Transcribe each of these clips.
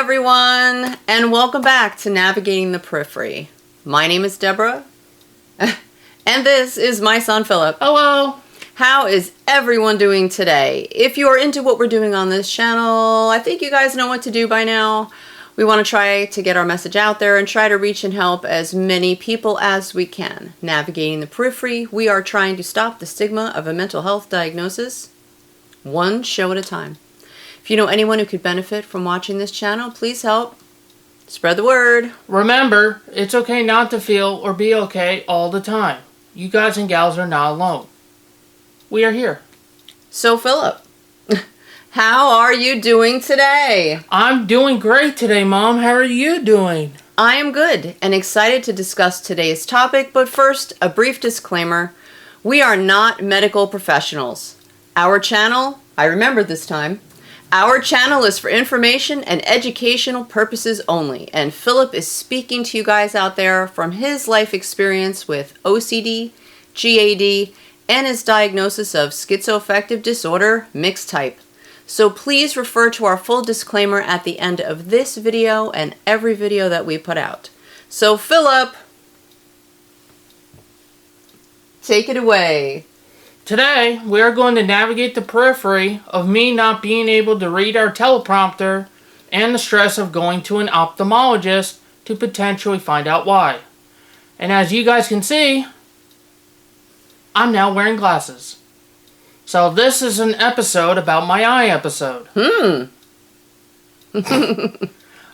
everyone, and welcome back to Navigating the Periphery. My name is Debra, and this is my son Philip. Hello! How is everyone doing today? If you are into what we're doing on this channel, I think you guys know what to do by now. We want to try to get our message out there and try to reach and help as many people as we can. Navigating the Periphery, we are trying to stop the stigma of a mental health diagnosis, one show at a time. If you know anyone who could benefit from watching this channel, please help spread the word. Remember, it's okay not to feel or be okay all the time. You guys and gals are not alone. We are here. So Philip, how are you doing today? I'm doing great today, Mom. How are you doing? I am good and excited to discuss today's topic, but first, a brief disclaimer. We are not medical professionals. Our channel, I remember this time, our channel is for information and educational purposes only, and Philip is speaking to you guys out there from his life experience with OCD, GAD, and his diagnosis of schizoaffective disorder mixed type. So please refer to our full disclaimer at the end of this video and every video that we put out. So Philip, take it away. Today, we are going to navigate the periphery of me not being able to read our teleprompter and the stress of going to an ophthalmologist to potentially find out why. And as you guys can see, I'm now wearing glasses. So this is an episode about my eye episode.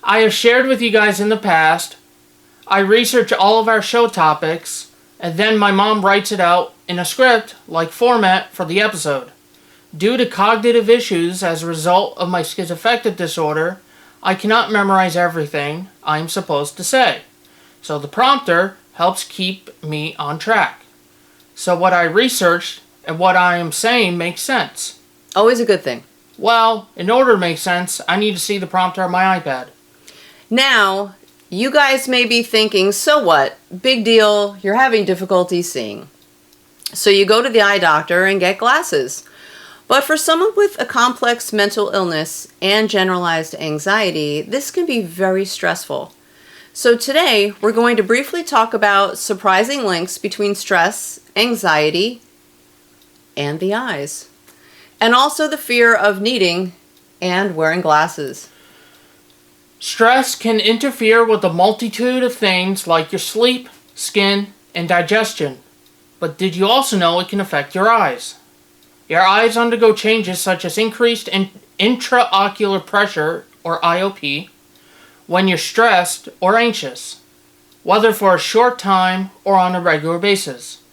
I have shared with you guys in the past. I research all of our show topics, and then my mom writes it out in a script-like format for the episode. Due to cognitive issues as a result of my schizoaffective disorder, I cannot memorize everything I'm supposed to say. So the prompter helps keep me on track. So what I researched and what I am saying makes sense. Always a good thing. Well, in order to make sense, I need to see the prompter on my iPad. Now, you guys may be thinking, so what? Big deal, you're having difficulty seeing. So you go to the eye doctor and get glasses. But for someone with a complex mental illness and generalized anxiety, this can be very stressful. So today, we're going to briefly talk about surprising links between stress, anxiety, and the eyes. And also the fear of needing and wearing glasses. Stress can interfere with a multitude of things like your sleep, skin, and digestion. But did you also know it can affect your eyes? Your eyes undergo changes such as increased intraocular pressure, or IOP, when you're stressed or anxious, whether for a short time or on a regular basis.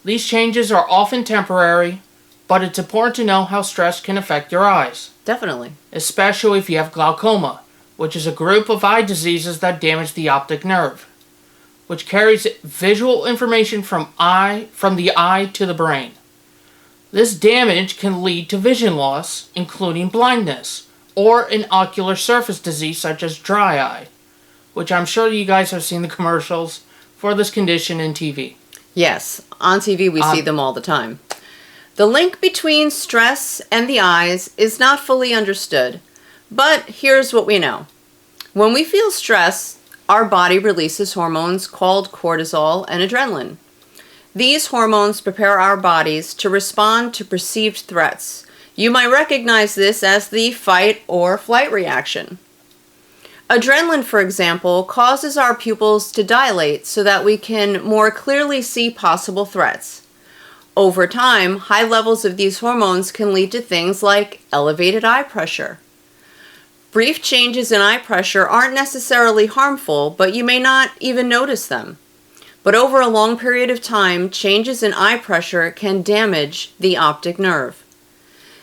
These changes are often temporary, but it's important to know how stress can affect your eyes. Definitely. Especially if you have glaucoma, which is a group of eye diseases that damage the optic nerve, which carries visual information from the eye to the brain. This damage can lead to vision loss, including blindness, or an ocular surface disease such as dry eye, which I'm sure you guys have seen the commercials for this condition in TV. Yes, on TV we see them all the time. The link between stress and the eyes is not fully understood, but here's what we know. When we feel stress, our body releases hormones called cortisol and adrenaline. These hormones prepare our bodies to respond to perceived threats. You might recognize this as the fight or flight reaction. Adrenaline, for example, causes our pupils to dilate so that we can more clearly see possible threats. Over time, high levels of these hormones can lead to things like elevated eye pressure. Brief changes in eye pressure aren't necessarily harmful, but you may not even notice them. But over a long period of time, changes in eye pressure can damage the optic nerve.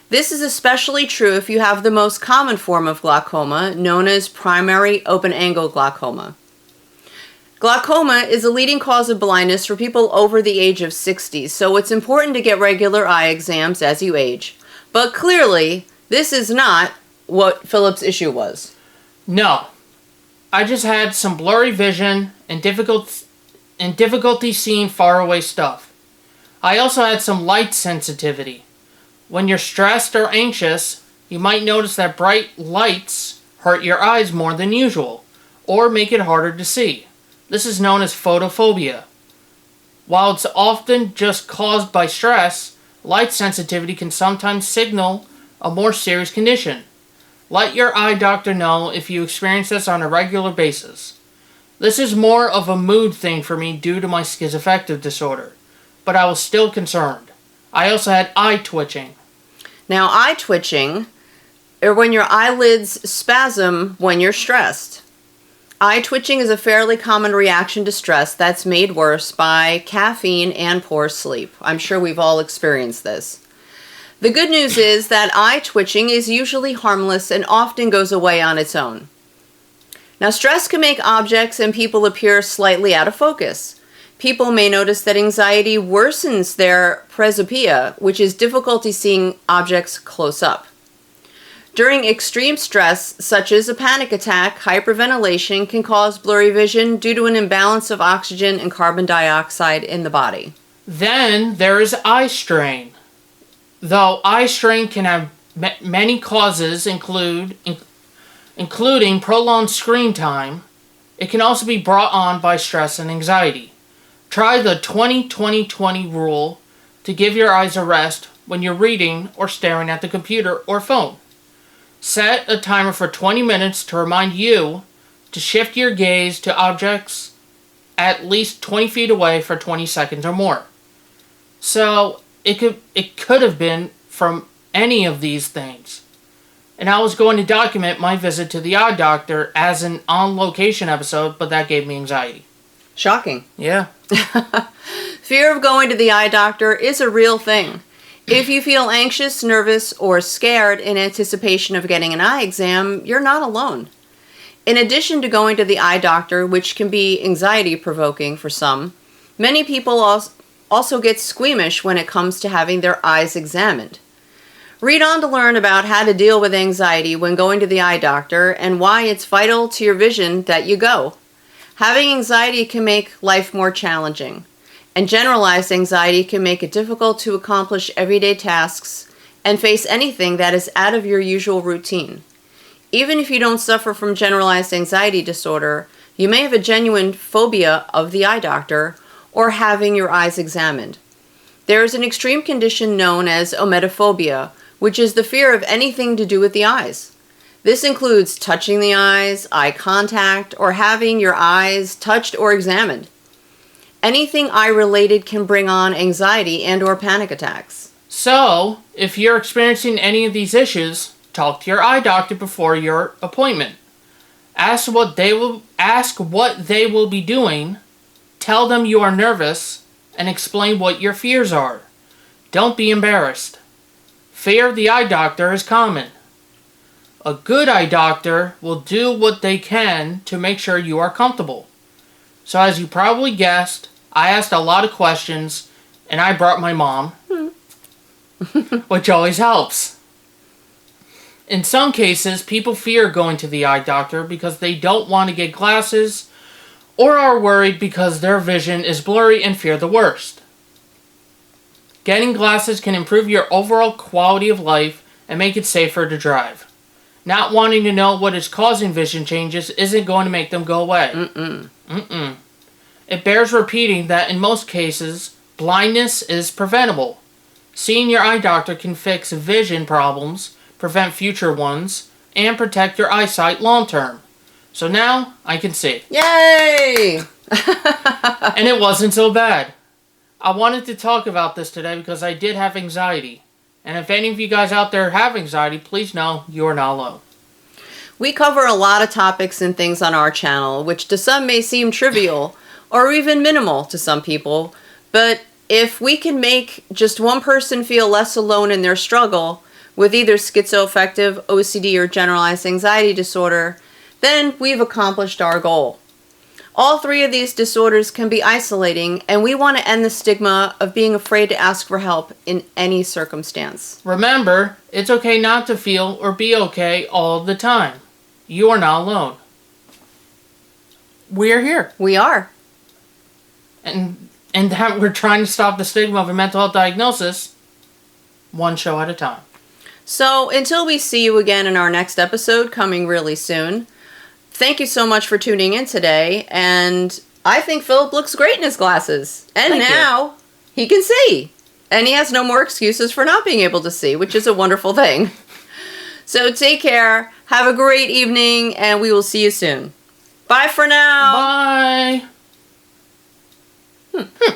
This is especially true if you have the most common form of glaucoma, known as primary open-angle glaucoma. Glaucoma is a leading cause of blindness for people over the age of 60, so it's important to get regular eye exams as you age. But clearly, this is not what Philip's issue was. No. I just had some blurry vision and difficulty seeing faraway stuff. I also had some light sensitivity. When you're stressed or anxious, you might notice that bright lights hurt your eyes more than usual, or make it harder to see. This is known as photophobia. While it's often just caused by stress, light sensitivity can sometimes signal a more serious condition. Let your eye doctor know if you experience this on a regular basis. This is more of a mood thing for me due to my schizoaffective disorder, but I was still concerned. I also had eye twitching. Now, eye twitching, or when your eyelids spasm when you're stressed. Eye twitching is a fairly common reaction to stress that's made worse by caffeine and poor sleep. I'm sure we've all experienced this. The good news is that eye twitching is usually harmless and often goes away on its own. Now, stress can make objects and people appear slightly out of focus. People may notice that anxiety worsens their presbyopia, which is difficulty seeing objects close up. During extreme stress, such as a panic attack, hyperventilation can cause blurry vision due to an imbalance of oxygen and carbon dioxide in the body. Then there is eye strain. Though eye strain can have many causes, including prolonged screen time, it can also be brought on by stress and anxiety. Try the 20-20-20 rule to give your eyes a rest when you're reading or staring at the computer or phone. Set a timer for 20 minutes to remind you to shift your gaze to objects at least 20 feet away for 20 seconds or more. So it could have been from any of these things. And I was going to document my visit to the eye doctor as an on-location episode, but that gave me anxiety. Shocking. Yeah. Fear of going to the eye doctor is a real thing. If you feel anxious, nervous, or scared in anticipation of getting an eye exam, you're not alone. In addition to going to the eye doctor, which can be anxiety-provoking for some, many people also get squeamish when it comes to having their eyes examined. Read on to learn about how to deal with anxiety when going to the eye doctor and why it's vital to your vision that you go. Having anxiety can make life more challenging, and generalized anxiety can make it difficult to accomplish everyday tasks and face anything that is out of your usual routine. Even if you don't suffer from generalized anxiety disorder, you may have a genuine phobia of the eye doctor or having your eyes examined. There is an extreme condition known as ometophobia, which is the fear of anything to do with the eyes. This includes touching the eyes, eye contact, or having your eyes touched or examined. Anything eye-related can bring on anxiety and or panic attacks. So, if you're experiencing any of these issues, talk to your eye doctor before your appointment. Ask what they will be doing, tell them you are nervous, and explain what your fears are. Don't be embarrassed. Fear of the eye doctor is common. A good eye doctor will do what they can to make sure you are comfortable. So as you probably guessed, I asked a lot of questions, and I brought my mom, which always helps. In some cases, people fear going to the eye doctor because they don't want to get glasses or are worried because their vision is blurry and fear the worst. Getting glasses can improve your overall quality of life and make it safer to drive. Not wanting to know what is causing vision changes isn't going to make them go away. It bears repeating that in most cases, blindness is preventable. Seeing your eye doctor can fix vision problems, prevent future ones, and protect your eyesight long term. So now, I can see. Yay! And it wasn't so bad. I wanted to talk about this today because I did have anxiety. And if any of you guys out there have anxiety, please know you are not alone. We cover a lot of topics and things on our channel, which to some may seem trivial or even minimal to some people. But if we can make just one person feel less alone in their struggle with either schizoaffective, OCD, or generalized anxiety disorder, then we've accomplished our goal. All three of these disorders can be isolating, and we want to end the stigma of being afraid to ask for help in any circumstance. Remember, it's okay not to feel or be okay all the time. You are not alone. We're here. We are. And that we're trying to stop the stigma of a mental health diagnosis one show at a time. So until we see you again in our next episode, coming really soon, thank you so much for tuning in today. And I think Philip looks great in his glasses. And Thank now he can see. And he has no more excuses for not being able to see, which is a wonderful thing. So take care, have a great evening, and we will see you soon. Bye for now. Bye.